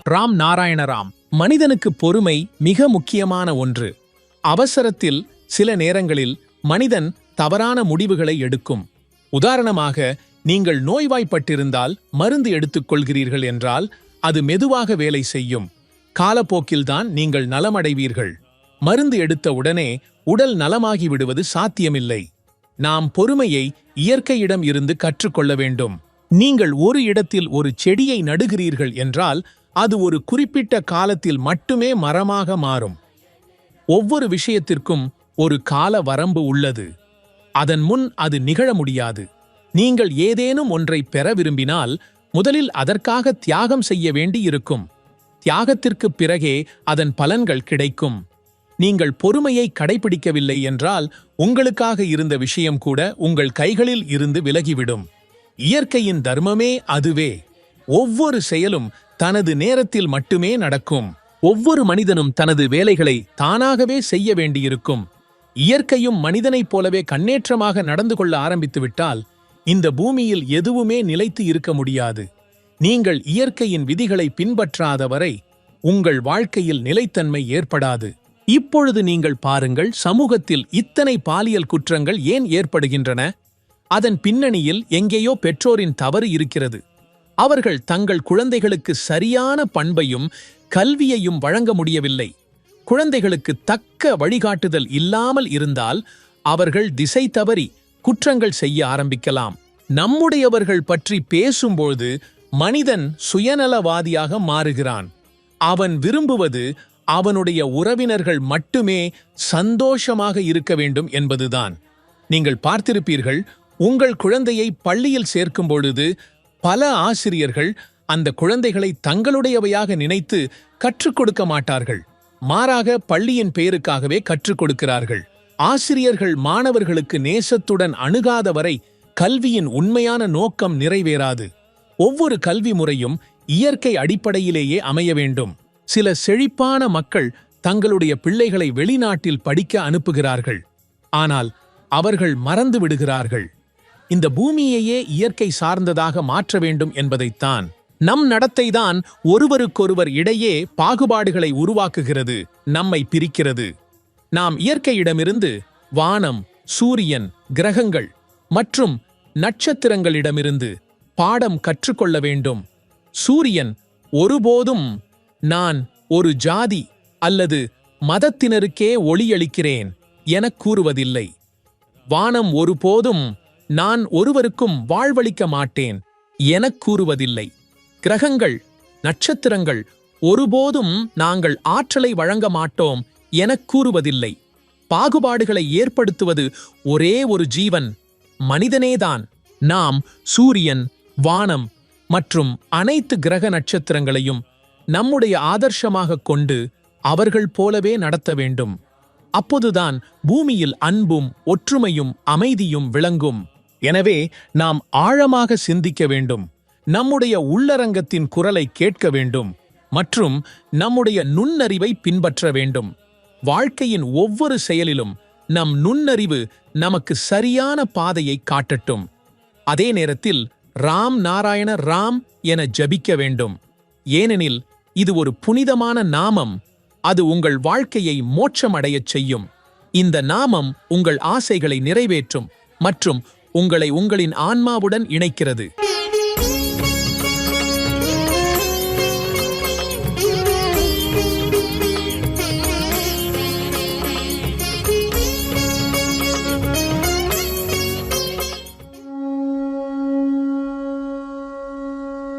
ராம் நாராயண ராம். மனிதனுக்கு பொறுமை மிக முக்கியமான ஒன்று. அவசரத்தில் சில நேரங்களில் மனிதன் தவறான முடிவுகளை எடுக்கும். உதாரணமாக, நீங்கள் நோய்வாய்ப்பட்டிருந்தால் மருந்து எடுத்துக்கொள்கிறீர்கள் என்றால் அது மெதுவாக வேலை செய்யும். காலப்போக்கில்தான் நீங்கள் நலமடைவீர்கள். மருந்து எடுத்த உடனே உடல் நலமாகி விடுவது சாத்தியமில்லை. நாம் பொறுமையை இயற்கையிடம் இருந்து கற்றுக்கொள்ள வேண்டும். நீங்கள் ஒரு இடத்தில் ஒரு செடியை நடுகிறீர்கள் என்றால் அது ஒரு குறிப்பிட்ட காலத்தில் மட்டுமே மரமாக மாறும். ஒவ்வொரு விஷயத்திற்கும் ஒரு கால வரம்பு உள்ளது. அதன் முன் அது நிகழ முடியாது. நீங்கள் ஏதேனும் ஒன்றை பெற விரும்பினால் முதலில் அதற்காக தியாகம் செய்ய வேண்டியிருக்கும். தியாகத்திற்குப் பிறகே அதன் பலன்கள் கிடைக்கும். நீங்கள் பொறுமையை கடைபிடிக்கவில்லை என்றால் உங்களுக்காக இருந்த விஷயம் கூட உங்கள் கைகளில் இருந்து விலகிவிடும். இயற்கையின் தர்மமே அதுவே. ஒவ்வொரு செயலும் தனது நேரத்தில் மட்டுமே நடக்கும். ஒவ்வொரு மனிதனும் தனது வேலைகளை தானாகவே செய்ய வேண்டியிருக்கும். இயற்கையும் மனிதனைப் போலவே கண்ணேற்றமாக நடந்து கொள்ள ஆரம்பித்துவிட்டால் இந்த பூமியில் எதுவுமே நிலைத்து இருக்க முடியாது. நீங்கள் இயற்கையின் விதிகளை பின்பற்றாதவரை உங்கள் வாழ்க்கையில் நிலைத்தன்மை ஏற்படாது. இப்பொழுது நீங்கள் பாருங்கள், சமூகத்தில் இத்தனை பாலியல் குற்றங்கள் ஏன் ஏற்படுகின்றன? அதன் பின்னணியில் எங்கேயோ பெற்றோரின் தவறு இருக்கிறது. அவர்கள் தங்கள் குழந்தைகளுக்கு சரியான பண்பையும் கல்வியையும் வழங்க முடியவில்லை. குழந்தைகளுக்கு தக்க வழிகாட்டுதல் இல்லாமல் இருந்தால் அவர்கள் திசை தவறி குற்றங்கள் செய்ய ஆரம்பிக்கலாம். நம்முடையவர்கள் பற்றி பேசும்போது மனிதன் சுயநலவாதியாக மாறுகிறான். அவன் விரும்புவது அவனுடைய உறவினர்கள் மட்டுமே சந்தோஷமாக இருக்க வேண்டும் என்பதுதான். நீங்கள் பார்த்திருப்பீர்கள், உங்கள் குழந்தையை பள்ளியில் சேர்க்கும் பொழுது பல ஆசிரியர்கள் அந்த குழந்தைகளை தங்களுடையவையாக நினைத்து கற்றுக் கொடுக்க மாட்டார்கள். மாறாக பள்ளியின் பெயருக்காகவே கற்றுக் கொடுக்கிறார்கள். ஆசிரியர்கள் மாணவர்களுக்கு நேசத்துடன் அணுகாத வரை கல்வியின் உண்மையான நோக்கம் நிறைவேறாது. ஒவ்வொரு கல்வி முறையும் இயற்கை அடிப்படையிலேயே அமைய வேண்டும். சில செழிப்பான மக்கள் தங்களுடைய பிள்ளைகளை வெளிநாட்டில் படிக்க அனுப்புகிறார்கள். ஆனால் அவர்கள் மறந்து விடுகிறார்கள், இந்த பூமியையே இயற்கை சார்ந்ததாக மாற்ற வேண்டும் என்பதைத்தான். நம் நடத்தைதான் ஒருவருக்கொருவர் இடையே பாகுபாடுகளை உருவாக்குகிறது, நம்மை பிரிக்கிறது. நாம் இயற்கையிடமிருந்து வானம், சூரியன், கிரகங்கள் மற்றும் நட்சத்திரங்களிடமிருந்து பாடம் கற்றுக்கொள்ள வேண்டும். சூரியன் ஒருபோதும் நான் ஒரு ஜாதி அல்லது மதத்தினருக்கே ஒளியளிக்கிறேன் எனக் கூறுவதில்லை. வானம் ஒருபோதும் நான் ஒருவருக்கும் வாழ்வளிக்க மாட்டேன் எனக் கூறுவதில்லை. கிரகங்கள், நட்சத்திரங்கள் ஒருபோதும் நாங்கள் ஆற்றலை வழங்க மாட்டோம் எனக் கூறுவதில்லை. பாகுபாடுகளை ஏற்படுத்துவது ஒரே ஒரு ஜீவன், மனிதனேதான். நாம் சூரியன், வானம் மற்றும் அனைத்து கிரக நட்சத்திரங்களையும் நம்முடைய ஆதர்சமாக கொண்டு அவர்கள் போலவே நடத்த வேண்டும். அப்போதுதான் பூமியில் அன்பும் ஒற்றுமையும் அமைதியும் விளங்கும். எனவே நாம் ஆழமாக சிந்திக்க வேண்டும், நம்முடைய உள்ளரங்கத்தின் குரலை கேட்க வேண்டும் மற்றும் நம்முடைய நுண்ணறிவை பின்பற்ற வேண்டும். வாழ்க்கையின் ஒவ்வொரு செயலிலும் நம் நுண்ணறிவு நமக்கு சரியான பாதையை காட்டட்டும். அதே நேரத்தில் ராம் நாராயண ராம் என ஜபிக்க வேண்டும். ஏனெனில் இது ஒரு புனிதமான நாமம். அது உங்கள் வாழ்க்கையை மோட்சமடையச் செய்யும். இந்த நாமம் உங்கள் ஆசைகளை நிறைவேற்றும் மற்றும் உங்களை உங்களின் ஆன்மாவுடன் இணைக்கிறது.